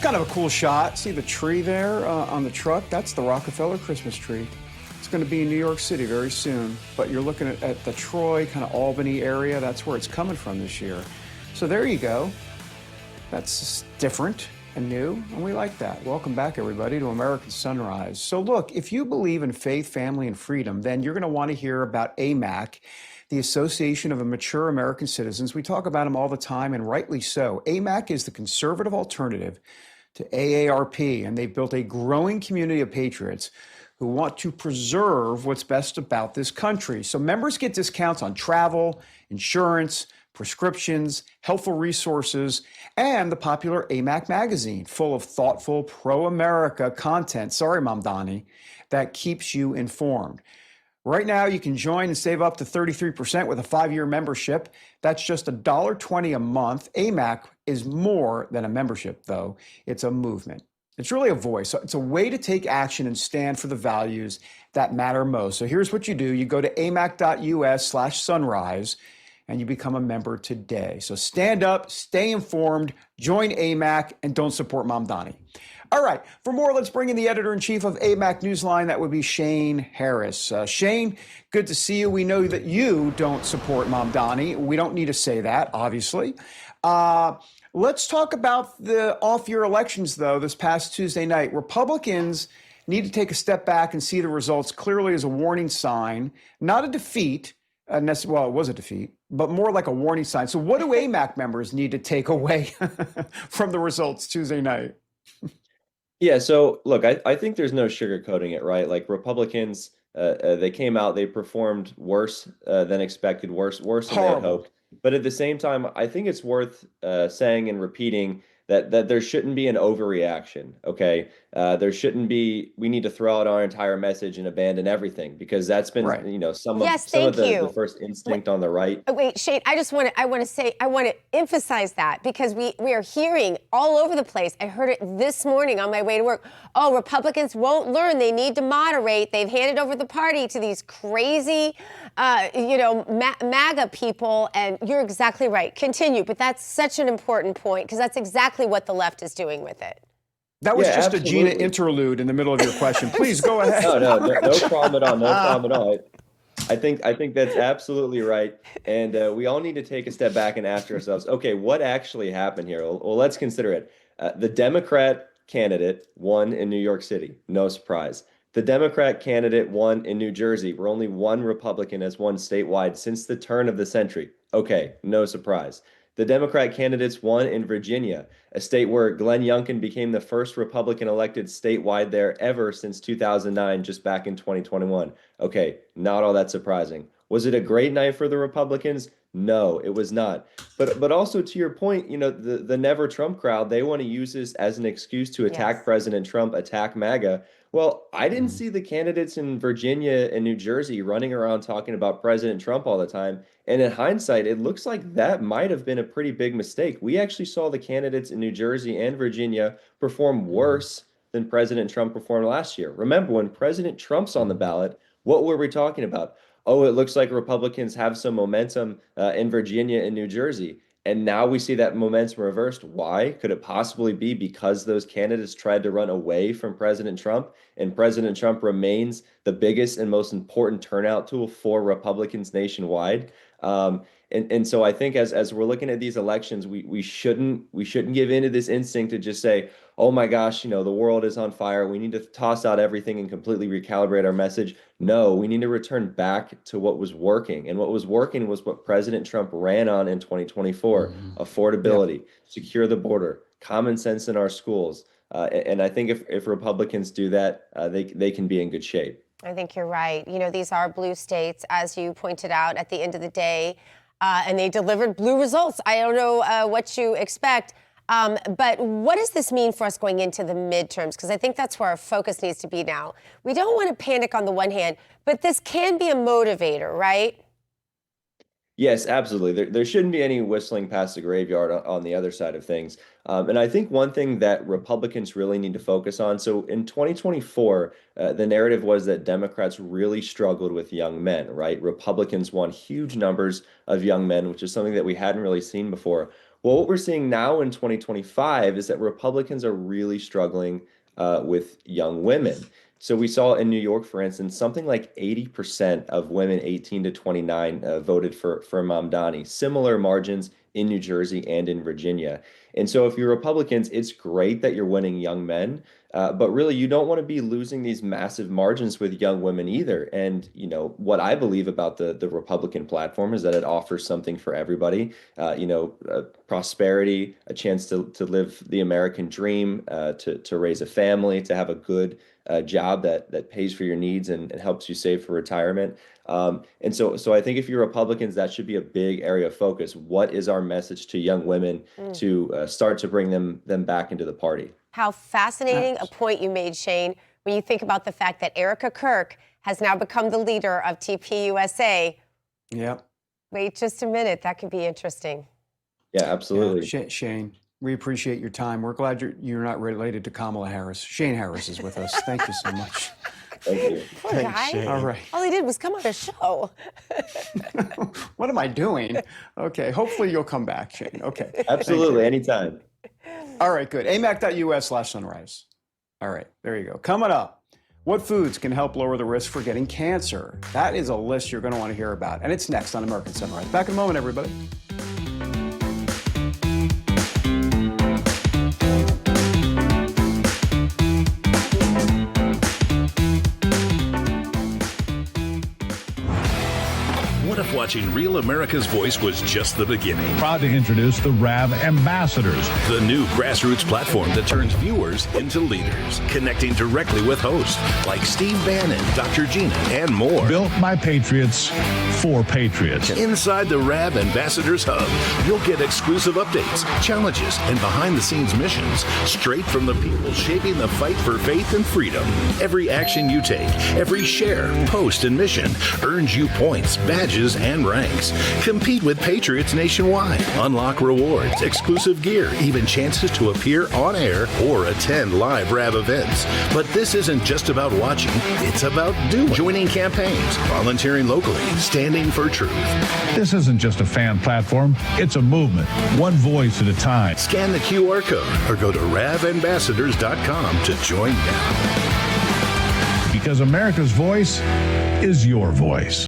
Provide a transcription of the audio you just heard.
kind of a cool shot. See the tree there on the truck? That's the Rockefeller Christmas tree. It's going to be in New York City very soon, but you're looking at the Troy, kind of Albany area. That's where it's coming from this year. So there you go. That's different and new, and we like that. Welcome back, everybody, to American Sunrise. So look, if you believe in faith, family, and freedom, then you're going to want to hear about AMAC, the Association of Mature American Citizens. We talk about them all the time, and rightly so. AMAC is the conservative alternative to AARP, and they've built a growing community of patriots who want to preserve what's best about this country. So members get discounts on travel, insurance, prescriptions, helpful resources, and the popular AMAC magazine, full of thoughtful, pro-America content, sorry, Mamdani, that keeps you informed. Right now, you can join and save up to 33% with a 5-year membership. That's just $1.20 a month. AMAC is more than a membership, though. It's a movement. It's really a voice. It's a way to take action and stand for the values that matter most. So here's what you do. You go to amac.us/sunrise, and you become a member today. So stand up, stay informed, join AMAC, and don't support Mamdani. All right, for more, let's bring in the editor-in-chief of AMAC Newsline. That would be Shane Harris. Shane, good to see you. We know that you don't support Mamdani. We don't need to say that, obviously. Let's talk about the off-year elections, though, this past Tuesday night. Republicans need to take a step back and see the results clearly as a warning sign, not a defeat. Well, it was a defeat, but more like a warning sign. So what do AMAC members need to take away from the results Tuesday night? Yeah, so look, I think there's no sugarcoating it, right? Like Republicans, they came out, they performed worse than expected, worse than they had hoped. But at the same time, I think it's worth saying and repeating that there shouldn't be an overreaction, okay? There shouldn't be, we need to throw out our entire message and abandon everything, because that's been, you know, some of the first instinct on the right. Wait, Shane, I want to emphasize that, because we are hearing all over the place. I heard it this morning on my way to work. Oh, Republicans won't learn. They need to moderate. They've handed over the party to these crazy, MAGA people. And you're exactly right. Continue. But that's such an important point, because that's exactly what the left is doing with it. That was just absolutely. A Gina interlude in the middle of your question. Please go ahead. No problem at all. No problem at all. I think that's absolutely right. And we all need to take a step back and ask ourselves, okay, what actually happened here? Well, let's consider it. The Democrat candidate won in New York City. No surprise. The Democrat candidate won in New Jersey, where only one Republican has won statewide since the turn of the century. Okay, no surprise. The Democrat candidates won in Virginia, a state where Glenn Youngkin became the first Republican elected statewide there ever since 2009, just back in 2021. Okay, not all that surprising. Was it a great night for the Republicans? No, it was not. But also, to your point, you know, the Never Trump crowd, they want to use this as an excuse to attack President Trump, attack MAGA. Well, I didn't see the candidates in Virginia and New Jersey running around talking about President Trump all the time. And in hindsight, it looks like that might have been a pretty big mistake. We actually saw the candidates in New Jersey and Virginia perform worse than President Trump performed last year. Remember, when President Trump's on the ballot, what were we talking about? Oh, it looks like Republicans have some momentum in Virginia and New Jersey. And now we see that momentum reversed. Why? Could it possibly be because those candidates tried to run away from President Trump, and President Trump remains the biggest and most important turnout tool for Republicans nationwide? And so I think as we're looking at these elections, we shouldn't give into this instinct to just say, oh my gosh, you know, the world is on fire. We need to toss out everything and completely recalibrate our message. No, we need to return back to what was working. And what was working was what President Trump ran on in 2024, affordability, secure the border, common sense in our schools. And I think if Republicans do that, they can be in good shape. I think you're right. You know, these are blue states, as you pointed out at the end of the day, and they delivered blue results. I don't know what you expect. But what does this mean for us going into the midterms? Because I think that's where our focus needs to be now. We don't want to panic on the one hand, but this can be a motivator, right? Yes, absolutely. There shouldn't be any whistling past the graveyard on the other side of things. And I think one thing that Republicans really need to focus on. So in 2024, the narrative was that Democrats really struggled with young men, right? Republicans won huge numbers of young men, which is something that we hadn't really seen before. Well, what we're seeing now in 2025 is that Republicans are really struggling with young women. So we saw in New York, for instance, something like 80% of women 18 to 29 voted for Mamdani. Similar margins in New Jersey and in Virginia. And so if you're Republicans, it's great that you're winning young men, but really you don't want to be losing these massive margins with young women either. And what I believe about the Republican platform is that it offers something for everybody. Prosperity, a chance to live the American dream, to raise a family, to have a good job that pays for your needs and helps you save for retirement. And so I think if you're Republicans, that should be a big area of focus. What is our message to young women to start to bring them back into the party? How fascinating a point you made, Shane, when you think about the fact that Erica Kirk has now become the leader of TPUSA. Yep. Wait just a minute. That could be interesting. Yeah, absolutely. Yeah, Shane, we appreciate your time. We're glad you're not related to Kamala Harris. Shane Harris is with us. Thank you so much. Thank you. Poor guy. Shane. All right. All he did was come on a show. What am I doing? Okay. Hopefully you'll come back, Shane. Okay. Absolutely. Anytime. All right, good. AMAC.us/sunrise. All right, there you go. Coming up, what foods can help lower the risk for getting cancer? That is a list you're going to want to hear about. And it's next on American Sunrise. Back in a moment, everybody. What if watching Real America's Voice was just the beginning? Proud to introduce the RAV Ambassadors. The new grassroots platform that turns viewers into leaders, connecting directly with hosts like Steve Bannon, Dr. Gina, and more. Built by patriots for patriots. Inside the RAV Ambassadors Hub, you'll get exclusive updates, challenges, and behind-the-scenes missions straight from the people shaping the fight for faith and freedom. Every action you take, every share, post, and mission earns you points, badges, and ranks. Compete with patriots nationwide. Unlock rewards, exclusive gear, even chances to appear on air or attend live RAV events. But this isn't just about watching, it's about doing. Joining campaigns, volunteering locally, standing for truth. This isn't just a fan platform, it's a movement, one voice at a time. Scan the QR code or go to ravambassadors.com to join now. Because America's voice is your voice.